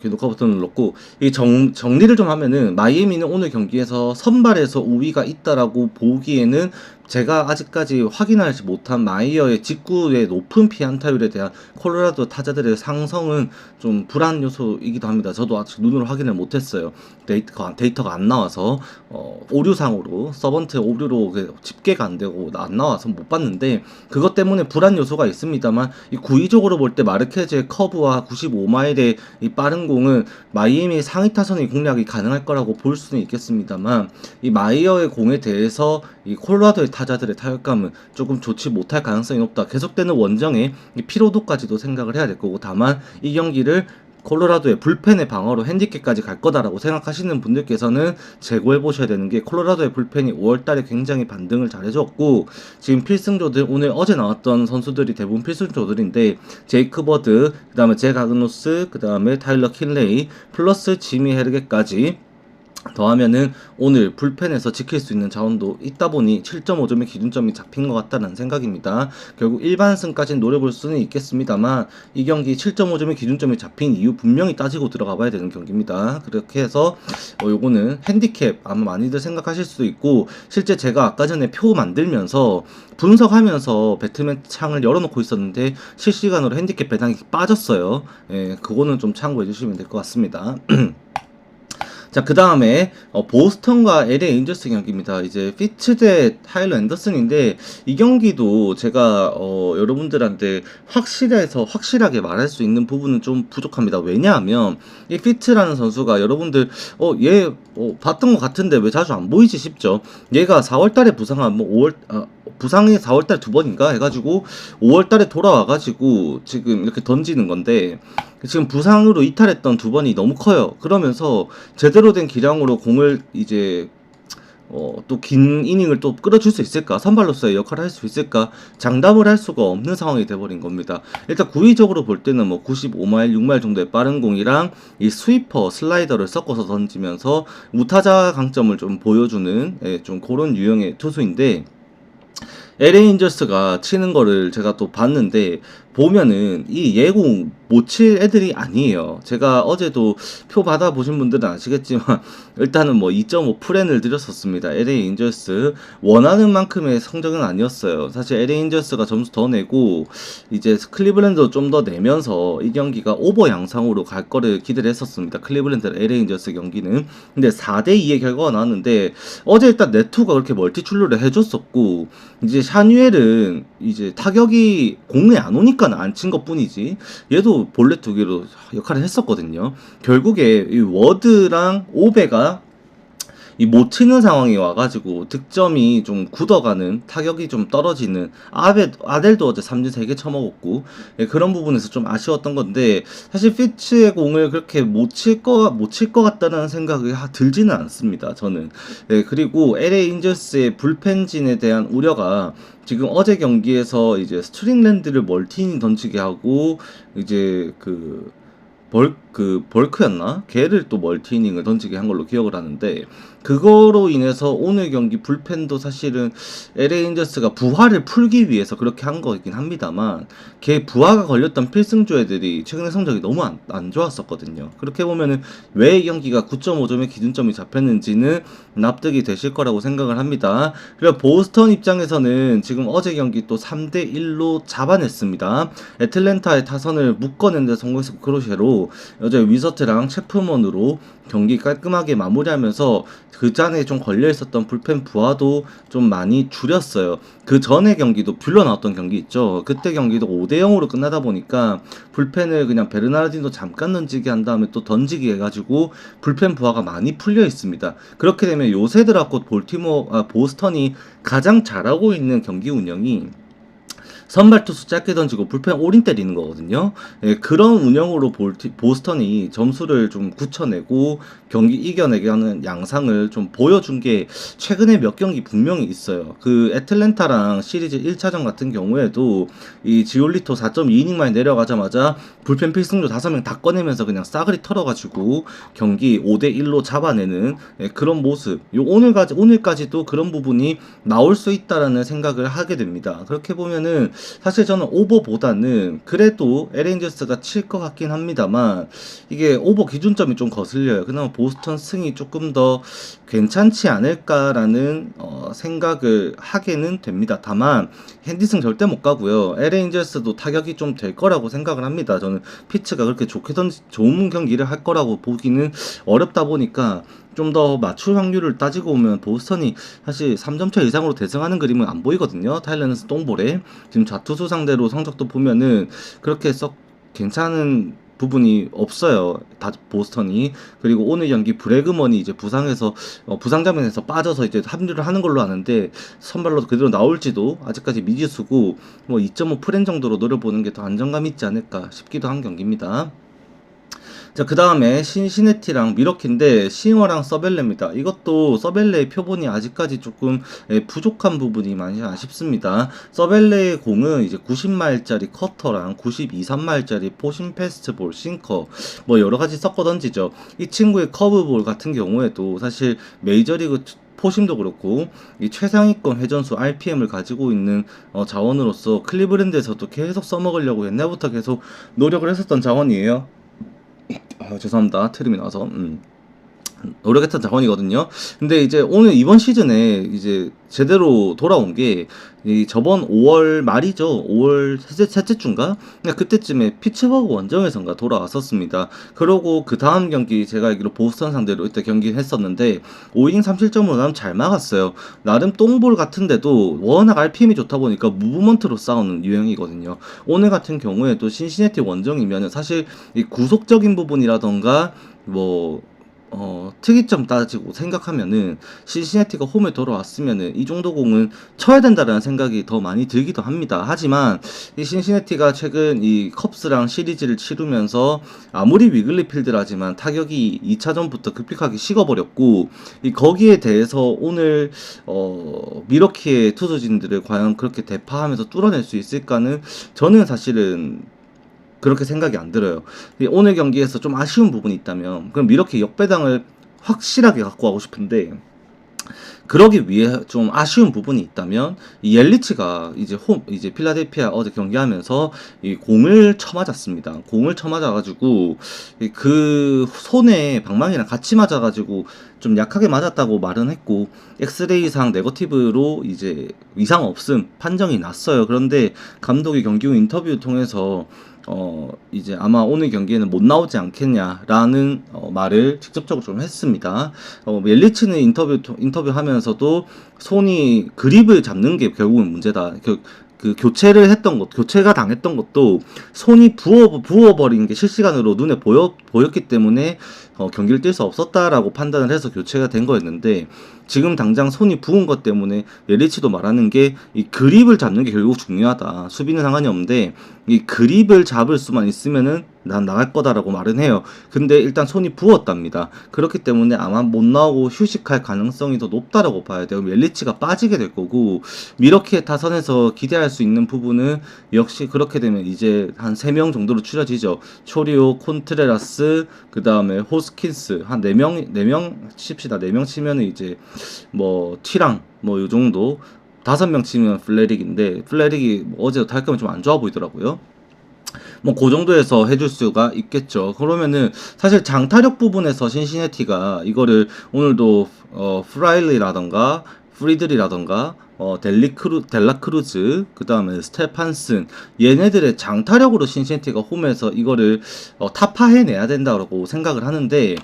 녹화 버튼을 눌렀고 이 정리를 좀 하면은 마이애미는 오늘 경기에서 선발에서 우위가 있다라고 보기에는 제가 아직까지 확인하지 못한 마이어의 직구의 높은 피안타율에 대한 콜로라도 타자들의 상성은 좀 불안 요소이기도 합니다. 저도 아직 눈으로 확인을 못했어요. 데이터가 안 나와서 오류상으로 서번트 오류로 집계가 안 되고 안 나와서 못 봤는데 그것 때문에 불안 요소가 있습니다만 이 구위적으로 볼 때 마르케즈의 커브와 95마일의 이 빠른 공은 마이애미 상위 타선의 공략이 가능할 거라고 볼 수는 있겠습니다만 이 마이어의 공에 대해서 이 콜로라도의 타자들의 타격감은 조금 좋지 못할 가능성이 높다. 계속되는 원정의 이 피로도까지도 생각을 해야 될 거고 다만 이 경기를 콜로라도의 불펜의 방어로 핸디캡까지 갈 거다라고 생각하시는 분들께서는 재고해 보셔야 되는 게 콜로라도의 불펜이 5월달에 굉장히 반등을 잘해줬고 지금 필승조들 오늘 어제 나왔던 선수들이 대부분 필승조들인데 제이크 버드, 그 다음에 잭 아그노스, 그 다음에 타일러 킬레이 플러스 지미 헤르게까지 더하면은 오늘 불펜에서 지킬 수 있는 자원도 있다 보니 7.5점의 기준점이 잡힌 것 같다는 생각입니다. 결국 일반승까지는 노려볼 수는 있겠습니다만 이 경기 7.5점의 기준점이 잡힌 이유 분명히 따지고 들어가 봐야 되는 경기입니다. 그렇게 해서 요거는 핸디캡 아마 많이들 생각하실 수도 있고 실제 제가 아까 전에 표 만들면서 분석하면서 배트맨 창을 열어놓고 있었는데 실시간으로 핸디캡 배당이 빠졌어요. 예, 그거는 좀 참고해 주시면 될 것 같습니다. 자, 그 다음에 보스턴과 LA 엔젤스 경기입니다. 이제 피츠 대 타일러 앤더슨인데 이 경기도 제가 여러분들한테 확실하게 말할 수 있는 부분은 좀 부족합니다. 왜냐하면 이 피츠라는 선수가 여러분들 얘 봤던 것 같은데 왜 자주 안 보이지 싶죠. 얘가 4월달에 부상한 부상이 4월달 두 번인가 해가지고 5월달에 돌아와가지고 지금 이렇게 던지는 건데 지금 부상으로 이탈했던 두 번이 너무 커요. 그러면서 제대로 된 기량으로 공을 이제 또 긴 이닝을 또 끌어줄 수 있을까? 선발로서의 역할을 할 수 있을까? 장담을 할 수가 없는 상황이 돼버린 겁니다. 일단 구위적으로 볼 때는 뭐 95마일, 6마일 정도의 빠른 공이랑 이 스위퍼, 슬라이더를 섞어서 던지면서 우타자 강점을 좀 보여주는 좀 그런 유형의 투수인데 LA 엔젤스가 치는 거를 제가 또 봤는데 보면은 이 예공 못 칠 애들이 아니에요. 제가 어제도 표 받아보신 분들은 아시겠지만 일단은 뭐 2.5 프렌을 드렸었습니다. LA 엔젤스 원하는 만큼의 성적은 아니었어요. 사실 LA 엔젤스가 점수 더 내고 이제 클리블랜드도 좀 더 내면서 이 경기가 오버 양상으로 갈 거를 기대를 했었습니다. 클리블랜드 LA 엔젤스 경기는 근데 4대2의 결과가 나왔는데 어제 일단 네투가 그렇게 멀티 출루를 해줬었고 이제 샤뉴엘은 이제 타격이 공에 안 오니까 안 친 것 뿐이지 얘도 볼넷 두 개로 역할을 했었거든요. 결국에 이 워드랑 오베가 이 못 치는 상황이 와가지고 득점이 좀 굳어가는 타격이 좀 떨어지는 아델도 어제 3진 3개 쳐먹었고 그런 부분에서 좀 아쉬웠던 건데 사실 피츠의 공을 그렇게 못 칠 것 같다는 생각이 들지는 않습니다. 저는 그리고 LA 인저스의 불펜진에 대한 우려가 지금 어제 경기에서 이제 스트링랜드를 멀티인 던지게 하고 이제 벌크였나? 걔를 또 멀티이닝을 던지게 한 걸로 기억을 하는데 그거로 인해서 오늘 경기 불펜도 사실은 LA 인저스가 부하를 풀기 위해서 그렇게 한 거긴 합니다만 걔 부하가 걸렸던 필승조 애들이 최근에 성적이 너무 안 좋았었거든요. 그렇게 보면은 왜 이 경기가 9.5점의 기준점이 잡혔는지는 납득이 되실 거라고 생각을 합니다. 그리고 보스턴 입장에서는 지금 어제 경기 또 3대1로 잡아냈습니다. 애틀랜타의 타선을 묶어낸데 성공했고 크로셰로 어제 위서트랑 체프먼으로 경기 깔끔하게 마무리하면서 그 전에 좀 걸려있었던 불펜 부하도 좀 많이 줄였어요. 그 전에 경기도 뷰러 나왔던 경기 있죠. 그때 경기도 5대0으로 끝나다 보니까 불펜을 그냥 베르나르딘도 잠깐 던지게 한 다음에 또 던지게 해가지고 불펜 부하가 많이 풀려 있습니다. 그렇게 되면 요새 들어갖고 보스턴이 가장 잘하고 있는 경기 운영이 선발 투수 짧게 던지고 불펜 올인 때리는 거거든요. 그런 운영으로 보스턴이 점수를 좀 굳혀내고 경기 이겨내게 하는 양상을 좀 보여준 게 최근에 몇 경기 분명히 있어요. 그 애틀랜타랑 시리즈 1차전 같은 경우에도 이 지올리토 4.2이닝 만에 내려가자마자 불펜 필승조 5명 다 꺼내면서 그냥 싸그리 털어가지고 경기 5대1로 잡아내는 그런 모습. 오늘까지도 그런 부분이 나올 수 있다라는 생각을 하게 됩니다. 그렇게 보면은 사실 저는 오버보다는 그래도 LA 칠것 같긴 합니다만 이게 오버 기준점이 좀 거슬려요. 그나마 보스턴 승이 조금 더 괜찮지 않을까라는 생각을 하게는 됩니다. 다만 핸디승 절대 못 가고요. LA 도 타격이 좀 될 거라고 생각을 합니다. 저는 피츠가 그렇게 좋은 경기를 할 거라고 보기는 어렵다 보니까 좀 더 맞출 확률을 따지고 보면 보스턴이 사실 3점차 이상으로 대승하는 그림은 안 보이거든요. 타일런스 똥볼에 지금 좌투수 상대로 성적도 보면은 그렇게 썩 괜찮은 부분이 없어요. 다 보스턴이. 그리고 오늘 경기 브래그먼이 이제 부상해서 부상 장면에서 빠져서 이제 합류를 하는 걸로 아는데 선발로 그대로 나올지도 아직까지 미지수고 뭐 2.5 프렌 정도로 노려보는 게 더 안정감 있지 않을까 싶기도 한 경기입니다. 자, 그 다음에 신시내티랑 미러키인데 싱어랑 서벨레입니다. 이것도 서벨레의 표본이 아직까지 조금 부족한 부분이 많이 아쉽습니다. 서벨레의 공은 이제 90마일짜리 커터랑 92, 3마일짜리 포신 패스트볼, 싱커 뭐 여러가지 섞어 던지죠. 이 친구의 커브볼 같은 경우에도 사실 메이저리그 포심도 그렇고 이 최상위권 회전수 RPM을 가지고 있는 자원으로서 클리브랜드에서도 계속 써먹으려고 옛날부터 계속 노력을 했었던 자원이에요. 죄송합니다. 트림이 나와서. 노력했던 자원이거든요. 근데 이제 오늘 이번 시즌에 이제 제대로 돌아온 게 이 저번 5월 말이죠. 5월 셋째 주인가? 그냥 그때쯤에 피츠버그 원정에선가 돌아왔었습니다. 그러고 그 다음 경기 제가 알기로 보스턴 상대로 이때 경기 했었는데 5이닝 3실점으로 나름 잘 막았어요. 나름 똥볼 같은데도 워낙 RPM이 좋다 보니까 무브먼트로 싸우는 유형이거든요. 오늘 같은 경우에도 신시내티 원정이면 사실 이 구속적인 부분이라던가 뭐 특이점 따지고 생각하면은 신시내티가 홈에 돌아왔으면은 이 정도 공은 쳐야 된다라는 생각이 더 많이 들기도 합니다. 하지만 이 신시내티가 최근 이 컵스랑 시리즈를 치르면서 아무리 위글리 필드라지만 타격이 2차전부터 급격하게 식어버렸고 이 거기에 대해서 오늘 미러키의 투수진들을 과연 그렇게 대파하면서 뚫어낼 수 있을까는 저는 사실은 그렇게 생각이 안 들어요. 오늘 경기에서 좀 아쉬운 부분이 있다면 그럼 이렇게 역배당을 확실하게 갖고 가고 싶은데 그러기 위해 좀 아쉬운 부분이 있다면 이 옐리치가 이제 필라델피아 어제 경기하면서 이 공을 쳐맞았습니다. 공을 쳐맞아가지고 그 손에 방망이랑 같이 맞아가지고 좀 약하게 맞았다고 말은 했고 엑스레이상 네거티브로 이제 이상 없음 판정이 났어요. 그런데 감독이 경기 후 인터뷰 통해서 이제 아마 오늘 경기에는 못 나오지 않겠냐라는 말을 직접적으로 좀 했습니다. 옐리치는 인터뷰 하면서도 손이 그립을 잡는 게 결국은 문제다. 그 교체를 했던 것, 교체가 당했던 것도 손이 부어버린 게 실시간으로 눈에 보였기 때문에 경기를 뛸 수 없었다라고 판단을 해서 교체가 된 거였는데 지금 당장 손이 부은 것 때문에 옐리치도 말하는 게 이 그립을 잡는 게 결국 중요하다. 수비는 상관이 없는데 이 그립을 잡을 수만 있으면은 난 나갈 거다라고 말은 해요. 근데 일단 손이 부었답니다. 그렇기 때문에 아마 못 나오고 휴식할 가능성이 더 높다라고 봐야 돼요. 옐리치가 빠지게 될 거고 미러키의 타선에서 기대할 수 있는 부분은 역시 그렇게 되면 이제 한 3명 정도로 추려지죠. 초리오, 콘트레라스, 그 다음에 호스킨스 한 4명 칩시다. 4명 치면은 이제 뭐 티랑 뭐 요 정도 5명 치면 플레릭인데 플레릭이 어제 탈감이 좀 안 좋아 보이더라고요. 뭐 그 정도에서 해줄 수가 있겠죠. 그러면은 사실 장타력 부분에서 신시내티가 이거를 오늘도 프라일리라던가 프리들이라던가 델라크루즈 그 다음에 스테판슨 얘네들의 장타력으로 신시내티가 홈에서 이거를 타파해내야 된다고 생각을 하는데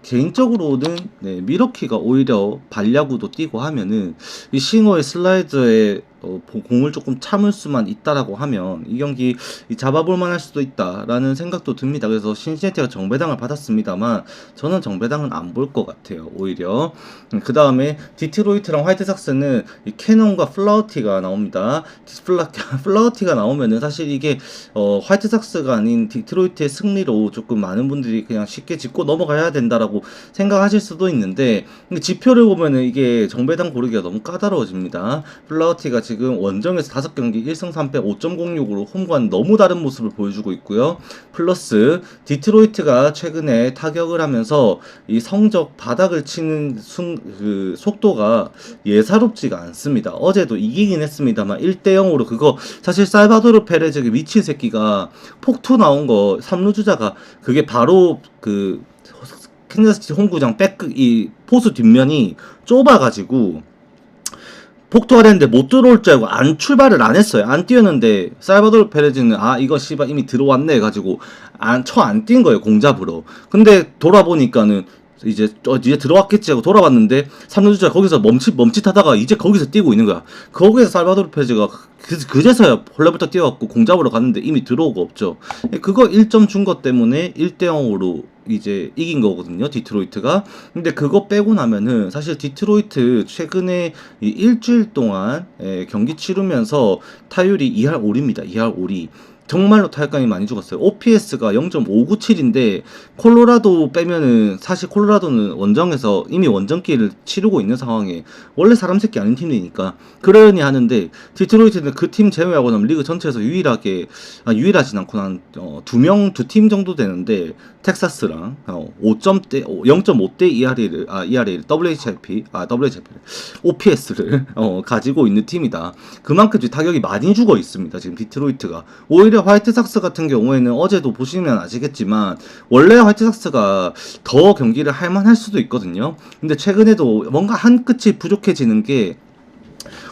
개인적으로는 미러키가 오히려 발야구도 뛰고 하면은 이 싱어의 슬라이드에 공을 조금 참을 수만 있다라고 하면 이 경기 잡아볼 만할 수도 있다라는 생각도 듭니다. 그래서 신시내티가 정배당을 받았습니다만 저는 정배당은 안 볼 것 같아요. 오히려 그 다음에 디트로이트랑 화이트삭스는 이 캐논과 플라우티가 나옵니다. 플라우티가 나오면은 사실 이게 화이트삭스가 아닌 디트로이트의 승리로 조금 많은 분들이 그냥 쉽게 짚고 넘어가야 된다라고 생각하실 수도 있는데 지표를 보면은 이게 정배당 고르기가 너무 까다로워집니다. 플라우티가 지금 원정에서 5경기 1승 3패 5.06으로 홈과는 너무 다른 모습을 보여주고 있고요. 플러스 디트로이트가 최근에 타격을 하면서 이 성적 바닥을 치는 그 속도가 예사롭지가 않습니다. 맞습니다. 어제도 이기긴 했습니다만 1대0으로 그거 사실 살바도르 페레즈 미친 새끼가 폭투 나온 거 3루 주자가 그게 바로 그 캔자스시티 홈구장 이 포수 뒷면이 좁아가지고 폭투하려 했는데 못 들어올 줄 알고 출발을 안 했어요. 안 뛰었는데 살바도르 페레즈는 이거 씨발 이미 들어왔네 해가지고 안 뛴 거예요, 공 잡으러. 근데 돌아보니까는 이제 들어왔겠지 하고 돌아봤는데 3루주자 거기서 멈칫하다가 이제 거기서 뛰고 있는 거야. 거기서 살바도르 페레즈가 그제서야 홀레부터 뛰어갖고 공 잡으러 갔는데 이미 들어오고 없죠. 그거 1점 준 것 때문에 1대0으로 이제 이긴 거거든요, 디트로이트가. 근데 그거 빼고 나면은 사실 디트로이트 최근에 이 일주일 동안 경기 치르면서 타율이 2할 5리입니다. 2할 5리. 정말로 타격감이 많이 죽었어요. OPS가 0.597인데 콜로라도 빼면은 사실 콜로라도는 원정에서 이미 원정기를 치르고 있는 상황에 원래 사람 새끼 아닌 팀이니까 그러니 하는데 디트로이트는 그 팀 제외하고 나면 리그 전체에서 유일하진 않고 한 두 팀 정도 되는데 텍사스랑 0.5대 ERA를 OPS를 가지고 있는 팀이다. 그만큼 타격이 많이 죽어 있습니다. 지금 디트로이트가. 오히려 화이트삭스 같은 경우에는 어제도 보시면 아시겠지만 원래 화이트삭스가 더 경기를 할만할 수도 있거든요. 근데 최근에도 뭔가 한 끗이 부족해지는 게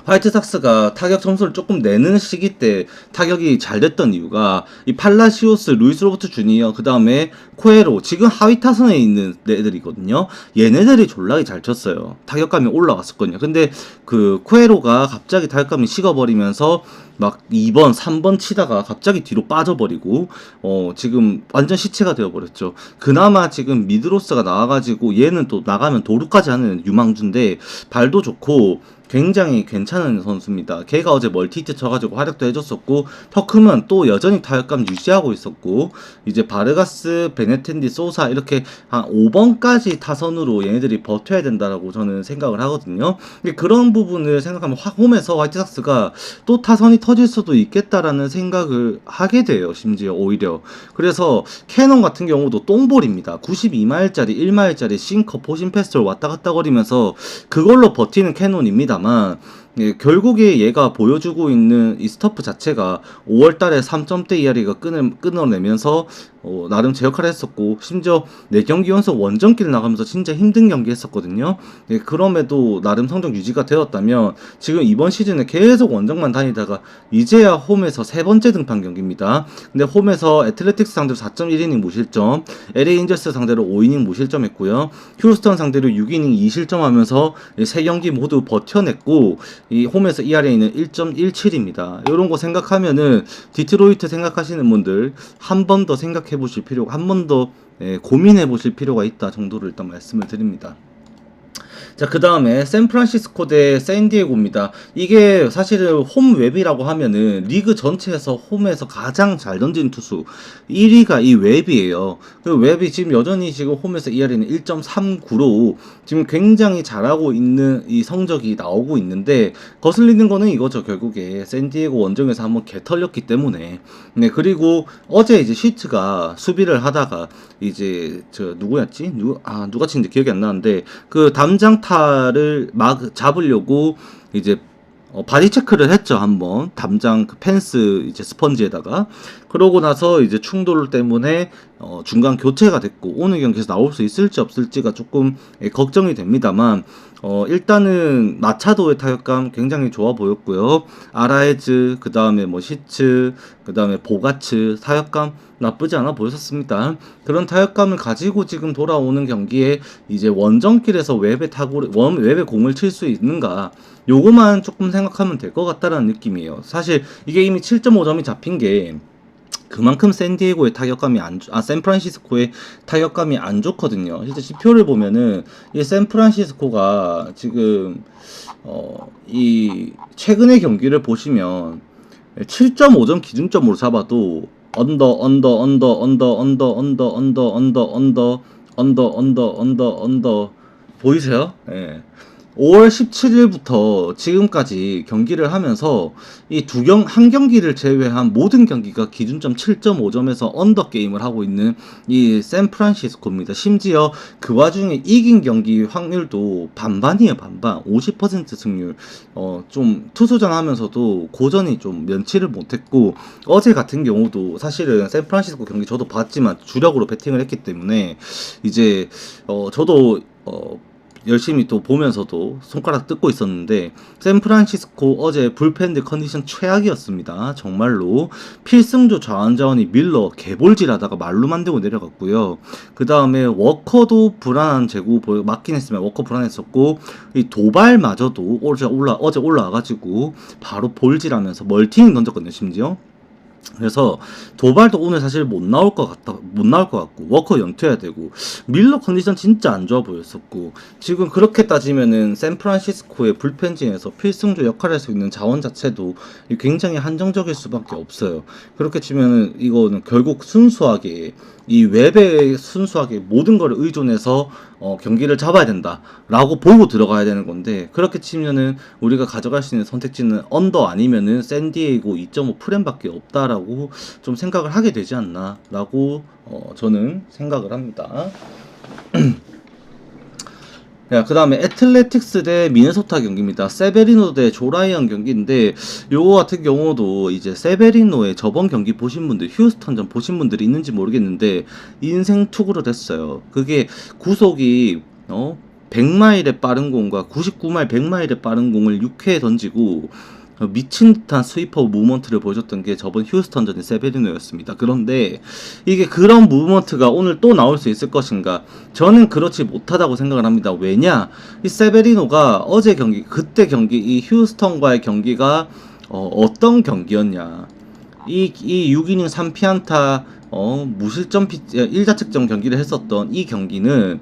화이트삭스가 타격 점수를 조금 내는 시기 때 타격이 잘 됐던 이유가 이 팔라시오스, 루이스 로버트 주니어, 그 다음에 코에로 지금 하위 타선에 있는 애들이거든요. 얘네들이 졸라게 잘 쳤어요. 타격감이 올라왔었거든요. 근데 그 코에로가 갑자기 타격감이 식어버리면서 막 2번, 3번 치다가 갑자기 뒤로 빠져버리고 지금 완전 시체가 되어버렸죠. 그나마 지금 미드로스가 나와가지고 얘는 또 나가면 도루까지 하는 유망주인데 발도 좋고 굉장히 괜찮은 선수입니다. 걔가 어제 멀티히트 쳐가지고 활약도 해줬었고 터크만 또 여전히 타격감 유지하고 있었고 이제 바르가스, 베네텐디, 소사 이렇게 한 5번까지 타선으로 얘네들이 버텨야 된다라고 저는 생각을 하거든요. 근데 그런 부분을 생각하면 홈에서 화이트삭스가 또 타선이 터질 수도 있겠다라는 생각을 하게 돼요. 심지어 오히려. 그래서 캐논 같은 경우도 똥볼입니다. 92마일짜리 1마일짜리 싱커 포신 패스를 왔다 갔다 거리면서 그걸로 버티는 캐논입니다만 결국에 얘가 보여주고 있는 이 스터프 자체가 5월달에 3점대 이하리가 끊어내면서 나름 제 역할을 했었고 심지어 4경기 연속 원정기를 나가면서 진짜 힘든 경기 했었거든요. 그럼에도 나름 성적 유지가 되었다면 지금 이번 시즌에 계속 원정만 다니다가 이제야 홈에서 3번째 등판 경기입니다. 근데 홈에서 애틀레틱스 상대로 4.1이닝 무실점, LA 인저스 상대로 5이닝 무실점했고요. 휴스턴 상대로 6이닝 2실점하면서 3경기 모두 버텨냈고 이 홈에서 ERA는 1.17입니다. 이런 거 생각하면은 디트로이트 생각하시는 분들 한 번 더 생각해 보실 필요가 한 번 더 고민해 보실 필요가 있다 정도를 일단 말씀을 드립니다. 자, 그 다음에 샌프란시스코 대 샌디에고입니다. 이게 사실은 홈 웹이라고 하면은 리그 전체에서 홈에서 가장 잘 던지는 투수 1위가 이 웹이에요. 그 웹이 지금 여전히 지금 홈에서 ERA는 1.39로 지금 굉장히 잘하고 있는 이 성적이 나오고 있는데 거슬리는 거는 이거죠. 결국에 샌디에고 원정에서 한번 개털렸기 때문에. 네, 그리고 어제 이제 시트가 수비를 하다가 이제 누구였지? 누가 친지 기억이 안 나는데 그 담장타를 막 잡으려고 이제 바디 체크를 했죠. 한번 담장 그 펜스 이제 스펀지에다가. 그러고 나서 이제 충돌 때문에 중간 교체가 됐고 오늘 경기에서 나올 수 있을지 없을지가 조금 걱정이 됩니다만 일단은 마차도의 타격감 굉장히 좋아 보였고요. 아라에즈, 그 다음에 시츠, 그 다음에 보가츠 타격감 나쁘지 않아 보였었습니다. 그런 타격감을 가지고 지금 돌아오는 경기에 이제 원정길에서 웹에 공을 칠 수 있는가, 요거만 조금 생각하면 될 것 같다라는 느낌이에요. 사실 이게 이미 7.5점이 잡힌 게 그만큼 샌디에고의 타격감이 샌프란시스코의 타격감이 안 좋거든요. 실제 지표를 보면은 이 샌프란시스코가 지금 이 최근의 경기를 보시면 7.5점 기준점으로 잡아도 언더 보이세요? 예. 5월 17일부터 지금까지 경기를 하면서 한 경기를 제외한 모든 경기가 기준점 7.5점에서 언더 게임을 하고 있는 이 샌프란시스코입니다. 심지어 그 와중에 이긴 경기 확률도 반반이에요, 반반. 50% 승률. 좀 투수전 하면서도 고전이 좀 면치를 못했고, 어제 같은 경우도 사실은 샌프란시스코 경기 저도 봤지만 주력으로 배팅을 했기 때문에 이제 저도 열심히 또 보면서도 손가락 뜯고 있었는데, 샌프란시스코 어제 불펜들 컨디션 최악이었습니다. 정말로 필승조 좌완자원이 밀러 개볼질하다가 말로 만들고 내려갔고요. 그 다음에 워커도 불안한 제구 맞긴 했으면 워커 불안했었고, 이 도발마저도 어제 올라와가지고 바로 볼질하면서 멀티닝 던졌거든요, 심지어. 그래서 도발도 오늘 사실 못 나올 것 같고, 워커 연투해야 되고, 밀러 컨디션 진짜 안 좋아 보였었고, 지금 그렇게 따지면은 샌프란시스코의 불펜진에서 필승조 역할을 할 수 있는 자원 자체도 굉장히 한정적일 수밖에 없어요. 그렇게 치면은 이거는 결국 순수하게 이 웹에 순수하게 모든 걸 의존해서 경기를 잡아야 된다라고 보고 들어가야 되는 건데, 그렇게 치면은 우리가 가져갈 수 있는 선택지는 언더 아니면은 샌디에이고 2.5 프렘밖에 없다라고 좀 생각을 하게 되지 않나라고 저는 생각을 합니다. 그 다음에 애틀레틱스 대 미네소타 경기입니다. 세베리노 대 조라이언 경기인데, 요거 같은 경우도 이제 세베리노의 저번 경기 보신 분들, 휴스턴전 보신 분들이 있는지 모르겠는데 인생 투구를 했어요. 그게 구속이 100마일의 빠른 공과 99마일 100마일의 빠른 공을 6회에 던지고 미친 듯한 스위퍼 무브먼트를 보여줬던 게 저번 휴스턴전의 세베리노였습니다. 그런데 이게 그런 무브먼트가 오늘 또 나올 수 있을 것인가? 저는 그렇지 못하다고 생각을 합니다. 왜냐? 이 세베리노가 어제 경기, 그때 경기, 이 휴스턴과의 경기가 어떤 경기였냐? 이 6이닝 3피안타 무실점 1자책점 경기를 했었던 이 경기는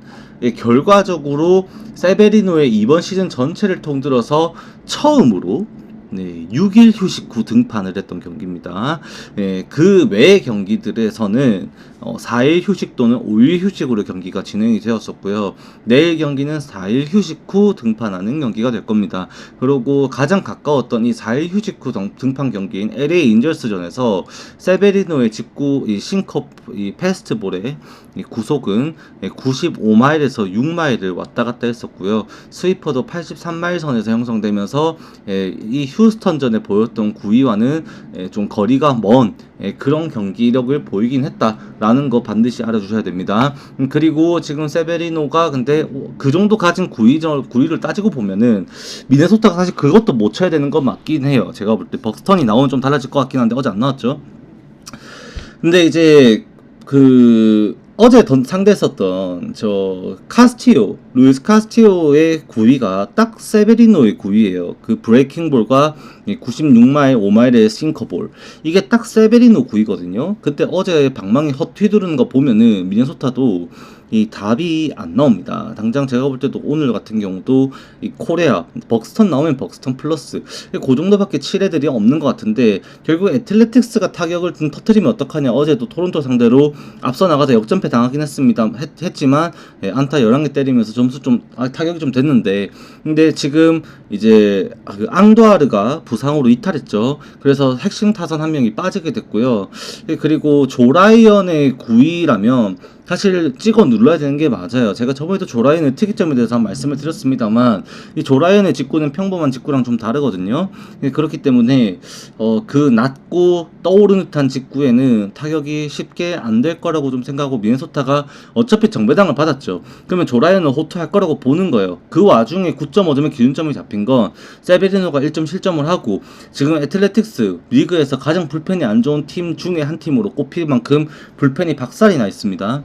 결과적으로 세베리노의 이번 시즌 전체를 통틀어서 처음으로 6일 휴식 후 등판을 했던 경기입니다. 그 외의 경기들에서는 4일 휴식 또는 5일 휴식으로 경기가 진행이 되었었고요. 내일 경기는 4일 휴식 후 등판하는 경기가 될 겁니다. 그리고 가장 가까웠던 이 4일 휴식 후 등판 경기인 LA 인저스전에서 세베리노의 직구 싱커 패스트볼의 구속은 95마일에서 6마일을 왔다 갔다 했었고요. 스위퍼도 83마일 선에서 형성되면서 이 휴스턴전에 보였던 9위와는 좀 거리가 먼 그런 경기력을 보이긴 했다라는 거 반드시 알아주셔야 됩니다. 그리고 지금 세베리노가 근데 그 정도 가진 9위를 따지고 보면은 미네소타가 사실 그것도 못 쳐야 되는 건 맞긴 해요. 제가 볼 때 벅스턴이 나오면 좀 달라질 것 같긴 한데 어제 안 나왔죠. 근데 이제 어제 상대했었던 루이스 카스티오의 9위가 딱 세베리노의 9위예요. 그 브레이킹 볼과 96마일 5마일의 싱커볼, 이게 딱 세베리노 9위거든요. 그때 어제 방망이 헛휘두르는 거 보면은 미네소타도 이 답이 안 나옵니다. 당장 제가 볼 때도 오늘 같은 경우도 이 코레아, 벅스턴 나오면 벅스턴 플러스 그 정도밖에 칠 애들이 없는 것 같은데, 결국 애틀레틱스가 타격을 좀 터트리면 어떡하냐. 어제도 토론토 상대로 앞서 나가서 역전패 당하긴 했지만 안타 11개 때리면서 점수 좀 타격이 좀 됐는데, 근데 지금 이제 그 앙도아르가 부상으로 이탈했죠. 그래서 핵심 타선 한 명이 빠지게 됐고요. 그리고 조라이언의 9위라면 사실 찍어 눌러야 되는 게 맞아요. 제가 저번에도 조라이언의 특이점에 대해서 한 말씀을 드렸습니다만, 이 조라이언의 직구는 평범한 직구랑 좀 다르거든요. 그렇기 때문에 그 낮고 떠오르는 듯한 직구에는 타격이 쉽게 안 될 거라고 좀 생각하고, 미네소타가 어차피 정배당을 받았죠. 그러면 조라이언을 호투할 거라고 보는 거예요. 그 와중에 9.5점의 기준점이 잡힌 건 세베리노가 1점 실점을 하고, 지금 애틀레틱스 리그에서 가장 불펜이 안 좋은 팀 중에 한 팀으로 꼽힐 만큼 불펜이 박살이 나 있습니다.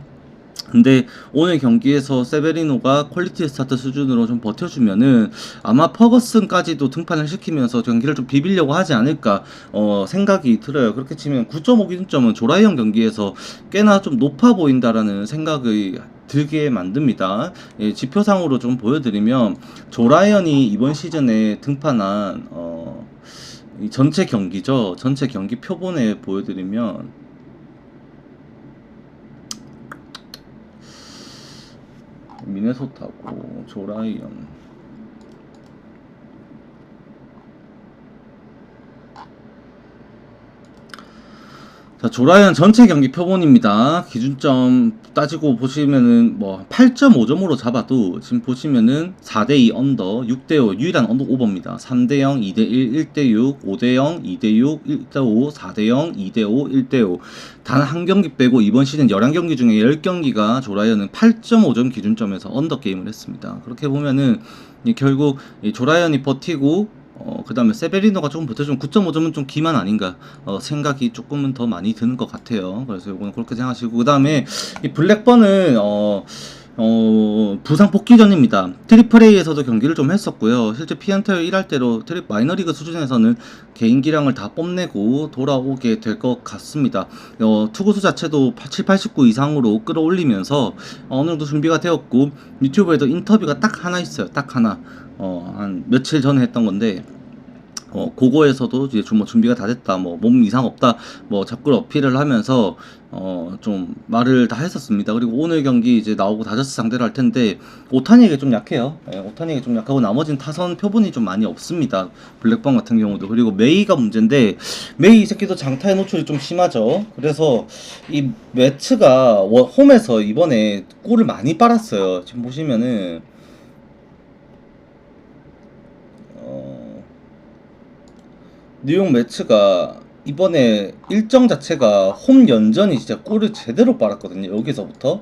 근데 오늘 경기에서 세베리노가 퀄리티 스타트 수준으로 좀 버텨주면은 아마 퍼거슨까지도 등판을 시키면서 경기를 좀 비비려고 하지 않을까 생각이 들어요. 그렇게 치면 9.5 기준점은 조라이언 경기에서 꽤나 좀 높아 보인다라는 생각이 들게 만듭니다. 지표상으로 좀 보여드리면, 조라이언이 이번 시즌에 등판한 이 전체 경기죠. 전체 경기 표본에 보여드리면 미네소타고 조라이언 자, 조라이언 전체 경기 표본입니다. 기준점 따지고 보시면은 뭐 8.5점으로 잡아도 지금 보시면은 4대2 언더, 6대5 유일한 언더 오버입니다. 3대0, 2대1, 1대6, 5대0, 2대6, 1대5, 4대0, 2대5, 1대5. 단 한 경기 빼고 이번 시즌 11경기 중에 10경기가 조라이언은 8.5점 기준점에서 언더 게임을 했습니다. 그렇게 보면은 결국 이 조라이언이 버티고 그 다음에 세베리노가 조금 버텨주면 9.5점은 좀 기만 아닌가 생각이 조금은 더 많이 드는 것 같아요. 그래서 이거는 그렇게 생각하시고, 그 다음에 이 블랙번은 부상 복귀전입니다. 트리플 A에서도 경기를 좀 했었고요. 실제 피안타율 1할 때로 마이너리그 수준에서는 개인 기량을 다 뽐내고 돌아오게 될 것 같습니다. 투구수 자체도 7, 89 이상으로 끌어올리면서 어느 정도 준비가 되었고, 유튜브에도 인터뷰가 딱 하나 있어요. 딱 하나. 한 며칠 전에 했던 건데, 그거에서도 이제 좀 준비가 다 됐다, 몸 이상 없다, 자꾸 어필을 하면서 좀 말을 다 했었습니다. 그리고 오늘 경기 이제 나오고 다저스 상대로 할 텐데 오타니에게 좀 약해요. 오타니에게 좀 약하고 나머지는 타선 표본이 좀 많이 없습니다. 블랙번 같은 경우도. 그리고 메이가 문제인데, 메이 이 새끼도 장타의 노출이 좀 심하죠. 그래서 이 매츠가 홈에서 이번에 골을 많이 빨았어요. 지금 보시면은 뉴욕 매츠가 이번에 일정 자체가 홈 연전이 진짜 골을 제대로 빨았거든요. 여기서부터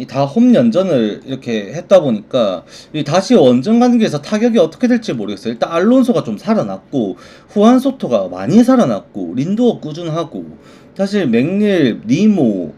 다 홈 연전을 이렇게 했다 보니까 다시 원정 가는 길에서 타격이 어떻게 될지 모르겠어요. 일단 알론소가 좀 살아났고, 후안 소토가 많이 살아났고, 린도어 꾸준하고, 사실 맥닐, 니모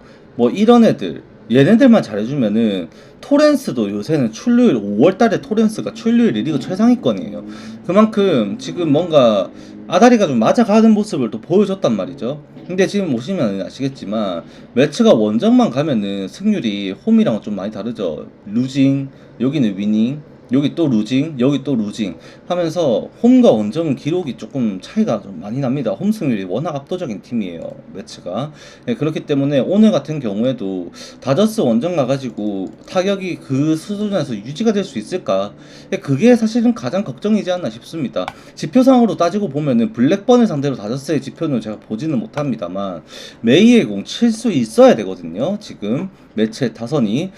이런 애들, 얘네들만 잘해주면은 토렌스도 요새는 출루율, 5월달에 토렌스가 출루율이 리그 최상위권이에요. 그만큼 지금 뭔가 아다리가 좀 맞아가는 모습을 또 보여줬단 말이죠. 근데 지금 보시면 아시겠지만 매치가 원정만 가면은 승률이 홈이랑은 좀 많이 다르죠. 루징, 여기는 위닝, 여기 또 루징, 여기 또 루징 하면서 홈과 원정은 기록이 조금 차이가 좀 많이 납니다. 홈 승률이 워낙 압도적인 팀이에요, 매치가. 그렇기 때문에 오늘 같은 경우에도 다저스 원정 가가지고 타격이 그 수준에서 유지가 될 수 있을까? 그게 사실은 가장 걱정이지 않나 싶습니다. 지표상으로 따지고 보면은 블랙번을 상대로 다저스의 지표는 제가 보지는 못합니다만 메이의 공 칠 수 있어야 되거든요. 지금 매체 타선이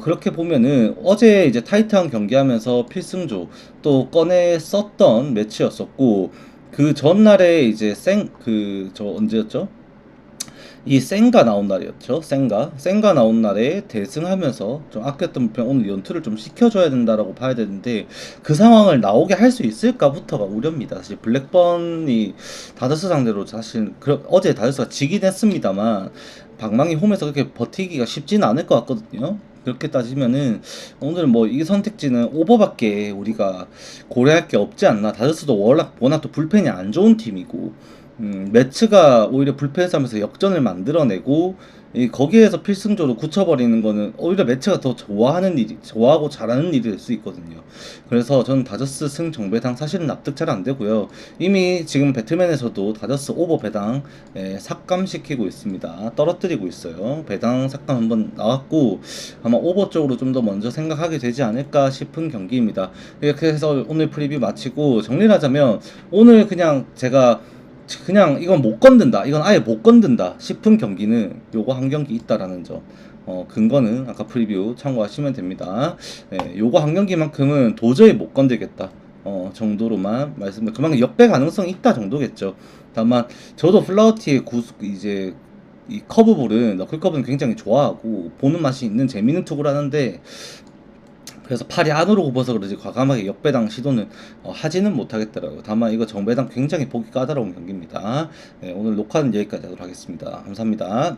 그렇게 보면은 어제 이제 타이트한 경기하면서 필승조 또 꺼내 썼던 매치였었고, 그 전날에 이제 언제였죠? 이 센가 나온 날이었죠. 센가 나온 날에 대승하면서 좀 아꼈던 불펜 오늘 연투를 좀 시켜줘야 된다라고 봐야 되는데, 그 상황을 나오게 할 수 있을까부터가 우려입니다. 사실 블랙번이 다저스 상대로 사실 어제 다저스가 지긴 했습니다만 방망이 홈에서 그렇게 버티기가 쉽지는 않을 것 같거든요. 그렇게 따지면은 오늘 이 선택지는 오버밖에 우리가 고려할 게 없지 않나. 다저스도 워낙 또 불펜이 안 좋은 팀이고, 매츠가 오히려 불펜에서 하면서 역전을 만들어내고, 거기에서 필승조로 굳혀버리는 거는 오히려 매츠가 더 좋아하고 잘하는 일이 될 수 있거든요. 그래서 저는 다저스 승 정배당 사실은 납득 잘 안 되고요. 이미 지금 배트맨에서도 다저스 오버 배당 삭감시키고 있습니다. 떨어뜨리고 있어요. 배당 삭감 한번 나왔고, 아마 오버 쪽으로 좀 더 먼저 생각하게 되지 않을까 싶은 경기입니다. 이렇게 해서 오늘 프리뷰 마치고 정리를 하자면, 오늘 제가 그냥 이건 못 건든다, 이건 아예 못 건든다 싶은 경기는 요거 한 경기 있다라는 점, 근거는 아까 프리뷰 참고하시면 됩니다. 요거 한 경기만큼은 도저히 못 건들겠다 정도로만 말씀드립니다. 그만큼 역배 가능성이 있다 정도겠죠. 다만 저도 플라우티의 이제 이 커브볼은, 너클커브는 굉장히 좋아하고 보는 맛이 있는 재밌는 투구를 하는데, 그래서 팔이 안으로 굽어서 그러지 과감하게 역배당 시도는 하지는 못하겠더라고요. 다만 이거 정배당 굉장히 보기 까다로운 경기입니다. 오늘 녹화는 여기까지 하도록 하겠습니다. 감사합니다.